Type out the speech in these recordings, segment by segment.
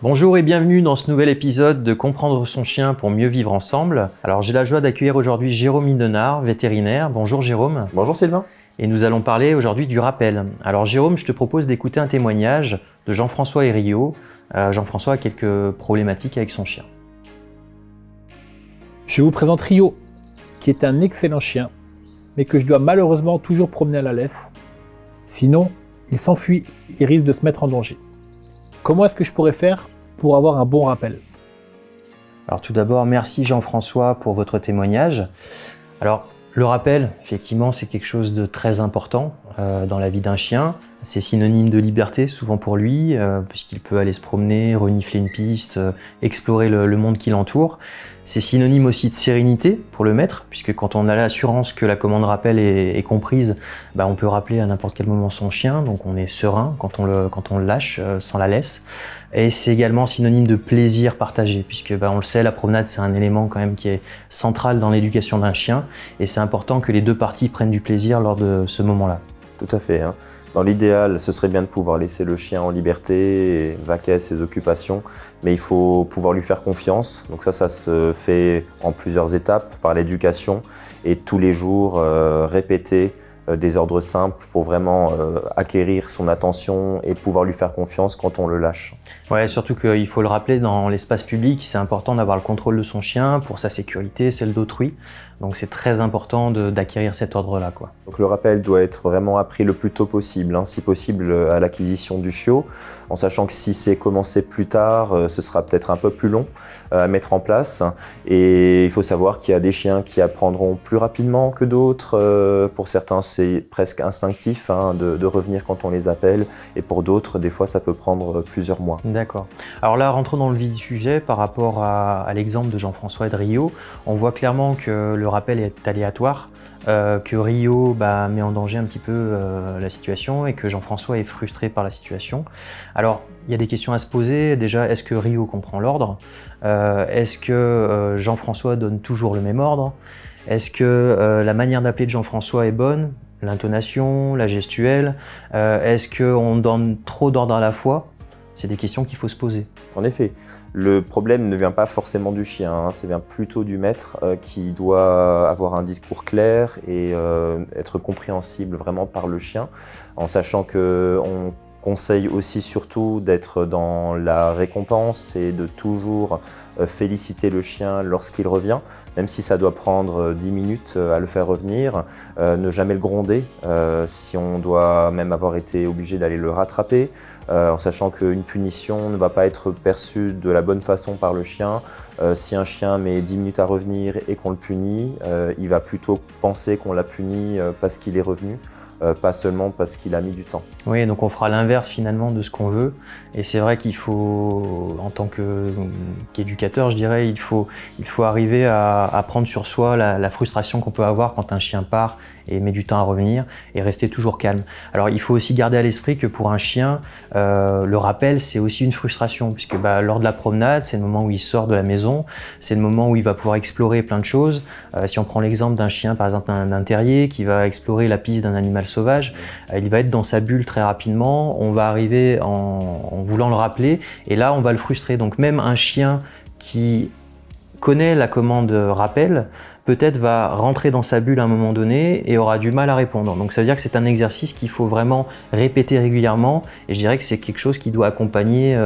Bonjour et bienvenue dans ce nouvel épisode de Comprendre son chien pour mieux vivre ensemble. Alors j'ai la joie d'accueillir aujourd'hui Jérôme Hindenard, vétérinaire. Bonjour Jérôme. Bonjour Sylvain. Et nous allons parler aujourd'hui du rappel. Alors Jérôme, je te propose d'écouter un témoignage de Jean-François et Rio. Jean-François a quelques problématiques avec son chien. Je vous présente Rio, qui est un excellent chien, mais que je dois malheureusement toujours promener à la laisse. Sinon, il s'enfuit et risque de se mettre en danger. Comment est-ce que je pourrais faire pour avoir un bon rappel ? Alors tout d'abord, merci Jean-François pour votre témoignage. Alors le rappel, effectivement, c'est quelque chose de très important dans la vie d'un chien. C'est synonyme de liberté, souvent pour lui, puisqu'il peut aller se promener, renifler une piste, explorer le monde qui l'entoure. C'est synonyme aussi de sérénité pour le maître, puisque quand on a l'assurance que la commande rappel est comprise, on peut rappeler à n'importe quel moment son chien, donc on est serein quand on le lâche sans la laisse. Et c'est également synonyme de plaisir partagé, puisque on le sait, la promenade c'est un élément quand même qui est central dans l'éducation d'un chien, et c'est important que les deux parties prennent du plaisir lors de ce moment-là. Tout à fait. Dans l'idéal, ce serait bien de pouvoir laisser le chien en liberté et vaquer à ses occupations, mais il faut pouvoir lui faire confiance. Donc ça se fait en plusieurs étapes, par l'éducation et tous les jours répéter des ordres simples pour vraiment acquérir son attention et pouvoir lui faire confiance quand on le lâche. Ouais, surtout qu'il faut le rappeler, dans l'espace public, c'est important d'avoir le contrôle de son chien pour sa sécurité, celle d'autrui. Donc c'est très important d'acquérir cet ordre-là, quoi. Donc le rappel doit être vraiment appris le plus tôt possible, si possible à l'acquisition du chiot, en sachant que si c'est commencé plus tard, ce sera peut-être un peu plus long à mettre en place. Et il faut savoir qu'il y a des chiens qui apprendront plus rapidement que d'autres. Pour certains, c'est presque instinctif de revenir quand on les appelle, et pour d'autres, des fois, ça peut prendre plusieurs mois. D'accord. Alors là, rentrons dans le vif du sujet par rapport à l'exemple de Jean-François et de Rio. On voit clairement que le rappel est aléatoire, que Rio met en danger un petit peu la situation et que Jean-François est frustré par la situation. Alors, il y a des questions à se poser. Déjà, est-ce que Rio comprend l'ordre ? Est-ce que Jean-François donne toujours le même ordre ? Est-ce que la manière d'appeler de Jean-François est bonne ? L'intonation, la gestuelle ? Est-ce qu'on donne trop d'ordres à la fois ? C'est des questions qu'il faut se poser. En effet, le problème ne vient pas forcément du chien, ça vient plutôt du maître qui doit avoir un discours clair et être compréhensible vraiment par le chien, en sachant qu'on conseille aussi surtout d'être dans la récompense et de toujours féliciter le chien lorsqu'il revient, même si ça doit prendre 10 minutes à le faire revenir, ne jamais le gronder si on doit même avoir été obligé d'aller le rattraper, en sachant qu'une punition ne va pas être perçue de la bonne façon par le chien. Si un chien met 10 minutes à revenir et qu'on le punit, il va plutôt penser qu'on l'a puni parce qu'il est revenu, pas seulement parce qu'il a mis du temps. Oui, donc on fera l'inverse finalement de ce qu'on veut. Et c'est vrai qu'il faut, en tant qu'éducateur, je dirais, il faut arriver à prendre sur soi la frustration qu'on peut avoir quand un chien part et met du temps à revenir, et rester toujours calme. Alors il faut aussi garder à l'esprit que pour un chien, le rappel c'est aussi une frustration, puisque lors de la promenade, c'est le moment où il sort de la maison, c'est le moment où il va pouvoir explorer plein de choses. Si on prend l'exemple d'un chien, par exemple d'un terrier, qui va explorer la piste d'un animal sauvage, il va être dans sa bulle très rapidement, on va arriver en voulant le rappeler, et là on va le frustrer. Donc même un chien qui connaît la commande rappel, peut-être va rentrer dans sa bulle à un moment donné et aura du mal à répondre. Donc ça veut dire que c'est un exercice qu'il faut vraiment répéter régulièrement, et je dirais que c'est quelque chose qui doit accompagner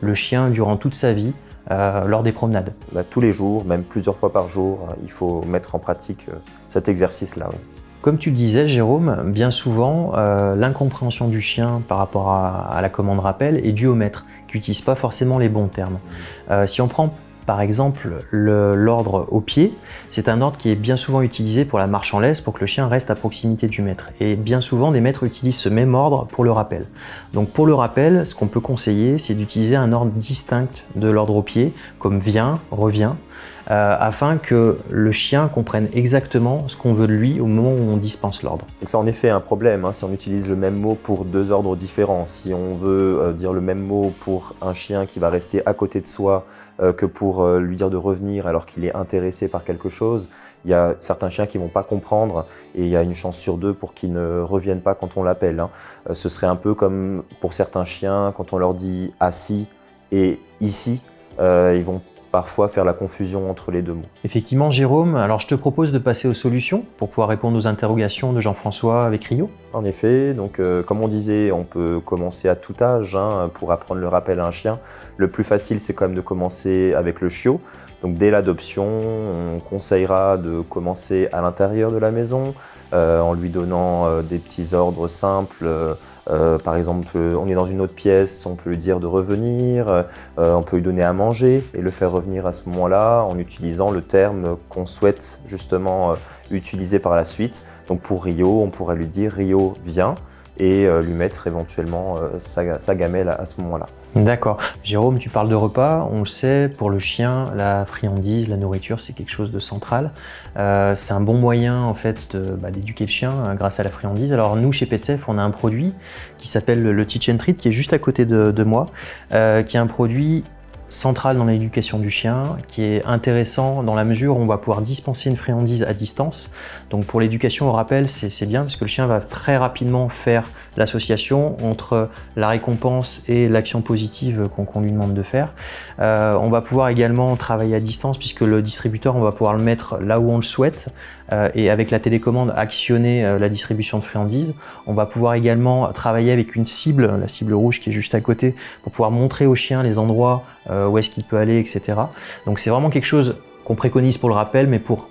le chien durant toute sa vie lors des promenades. Tous les jours, même plusieurs fois par jour, il faut mettre en pratique cet exercice-là. Oui. Comme tu le disais, Jérôme, bien souvent, l'incompréhension du chien par rapport à la commande rappel est due au maître, qui n'utilise pas forcément les bons termes. Si on prend par exemple l'ordre au pied, c'est un ordre qui est bien souvent utilisé pour la marche en laisse, pour que le chien reste à proximité du maître. Et bien souvent, des maîtres utilisent ce même ordre pour le rappel. Donc pour le rappel, ce qu'on peut conseiller, c'est d'utiliser un ordre distinct de l'ordre au pied, comme viens, reviens, afin que le chien comprenne exactement ce qu'on veut de lui au moment où on dispense l'ordre. Donc c'est en effet un problème si on utilise le même mot pour deux ordres différents. Si on veut dire le même mot pour un chien qui va rester à côté de soi que pour lui dire de revenir alors qu'il est intéressé par quelque chose, il y a certains chiens qui ne vont pas comprendre, et il y a une chance sur deux pour qu'ils ne reviennent pas quand on l'appelle. Ce serait un peu comme pour certains chiens, quand on leur dit assis et ici, ils vont parfois faire la confusion entre les deux mots. Effectivement, Jérôme, alors je te propose de passer aux solutions pour pouvoir répondre aux interrogations de Jean-François avec Rio. En effet, donc comme on disait, on peut commencer à tout âge pour apprendre le rappel à un chien. Le plus facile, c'est quand même de commencer avec le chiot. Donc dès l'adoption, on conseillera de commencer à l'intérieur de la maison en lui donnant des petits ordres simples. Par exemple, on est dans une autre pièce, on peut lui dire de revenir, on peut lui donner à manger et le faire revenir à ce moment-là en utilisant le terme qu'on souhaite justement utiliser par la suite. Donc pour Rio, on pourrait lui dire « Rio, viens » et lui mettre éventuellement sa gamelle à ce moment-là. D'accord. Jérôme, tu parles de repas. On le sait, pour le chien, la friandise, la nourriture, c'est quelque chose de central. C'est un bon moyen en fait d'éduquer le chien grâce à la friandise. Alors nous, chez PetSafe, on a un produit qui s'appelle le Teach and Treat, qui est juste à côté de moi, qui est un produit central dans l'éducation du chien, qui est intéressant dans la mesure où on va pouvoir dispenser une friandise à distance. Donc pour l'éducation au rappel, c'est bien parce que le chien va très rapidement faire l'association entre la récompense et l'action positive qu'on lui demande de faire. On va pouvoir également travailler à distance puisque le distributeur, on va pouvoir le mettre là où on le souhaite et avec la télécommande actionner la distribution de friandises. On va pouvoir également travailler avec une cible, la cible rouge qui est juste à côté, pour pouvoir montrer au chien les endroits où est-ce qu'il peut aller, etc. Donc c'est vraiment quelque chose qu'on préconise pour le rappel, mais pour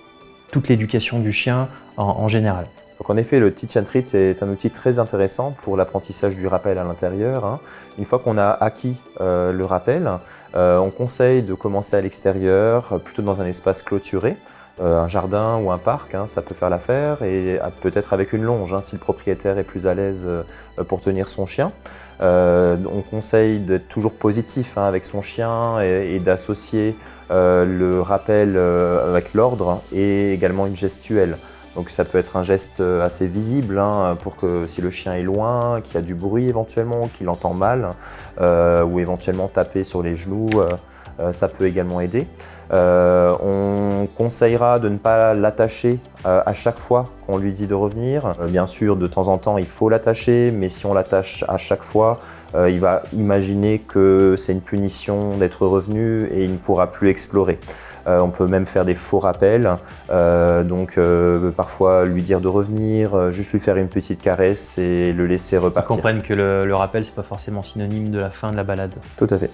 toute l'éducation du chien en général. Donc en effet, le Teach and Treat est un outil très intéressant pour l'apprentissage du rappel à l'intérieur. Une fois qu'on a acquis le rappel, on conseille de commencer à l'extérieur, plutôt dans un espace clôturé. Un jardin ou un parc, ça peut faire l'affaire, et peut-être avec une longe, si le propriétaire est plus à l'aise pour tenir son chien. On conseille d'être toujours positif avec son chien et d'associer le rappel avec l'ordre et également une gestuelle. Donc ça peut être un geste assez visible pour que si le chien est loin, qu'il y a du bruit éventuellement, qu'il entend mal, ou éventuellement taper sur les genoux, ça peut également aider. On conseillera de ne pas l'attacher à chaque fois qu'on lui dit de revenir. Bien sûr, de temps en temps, il faut l'attacher, mais si on l'attache à chaque fois, il va imaginer que c'est une punition d'être revenu et il ne pourra plus explorer. On peut même faire des faux rappels, parfois lui dire de revenir, juste lui faire une petite caresse et le laisser repartir. Ils comprennent que le rappel, c'est pas forcément synonyme de la fin de la balade. Tout à fait.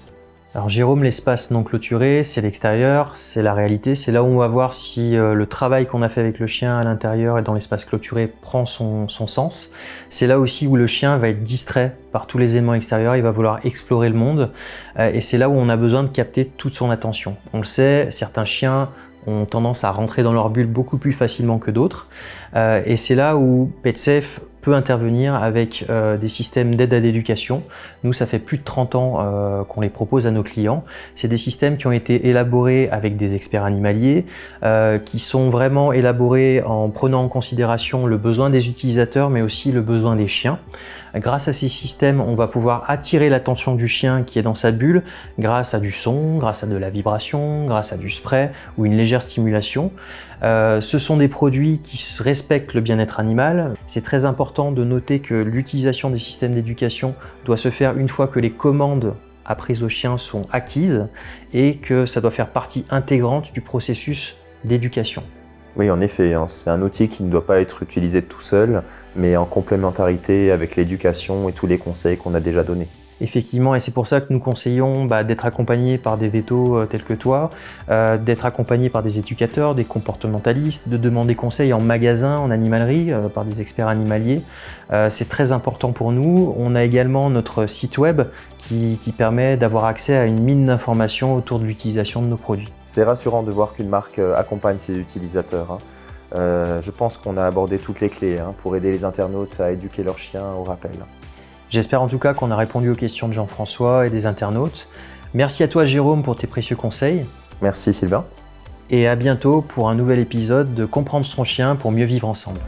Alors Jérôme, l'espace non clôturé, c'est l'extérieur, c'est la réalité, c'est là où on va voir si le travail qu'on a fait avec le chien à l'intérieur et dans l'espace clôturé prend son sens. C'est là aussi où le chien va être distrait par tous les éléments extérieurs, il va vouloir explorer le monde et c'est là où on a besoin de capter toute son attention. On le sait, certains chiens ont tendance à rentrer dans leur bulle beaucoup plus facilement que d'autres et c'est là où PetSafe peut intervenir avec des systèmes d'aide à l'éducation. Nous, ça fait plus de 30 ans qu'on les propose à nos clients. C'est des systèmes qui ont été élaborés avec des experts animaliers, qui sont vraiment élaborés en prenant en considération le besoin des utilisateurs, mais aussi le besoin des chiens. Grâce à ces systèmes, on va pouvoir attirer l'attention du chien qui est dans sa bulle grâce à du son, grâce à de la vibration, grâce à du spray ou une légère stimulation. Ce sont des produits qui respectent le bien-être animal. C'est très important de noter que l'utilisation des systèmes d'éducation doit se faire une fois que les commandes apprises au chien sont acquises et que ça doit faire partie intégrante du processus d'éducation. Oui, en effet, c'est un outil qui ne doit pas être utilisé tout seul, mais en complémentarité avec l'éducation et tous les conseils qu'on a déjà donnés. Effectivement, et c'est pour ça que nous conseillons d'être accompagnés par des vétos tels que toi, d'être accompagnés par des éducateurs, des comportementalistes, de demander conseil en magasin, en animalerie, par des experts animaliers. C'est très important pour nous. On a également notre site web qui permet d'avoir accès à une mine d'informations autour de l'utilisation de nos produits. C'est rassurant de voir qu'une marque accompagne ses utilisateurs. Je pense qu'on a abordé toutes les clés pour aider les internautes à éduquer leurs chiens au rappel. J'espère en tout cas qu'on a répondu aux questions de Jean-François et des internautes. Merci à toi Jérôme pour tes précieux conseils. Merci Sylvain. Et à bientôt pour un nouvel épisode de Comprendre son chien pour mieux vivre ensemble.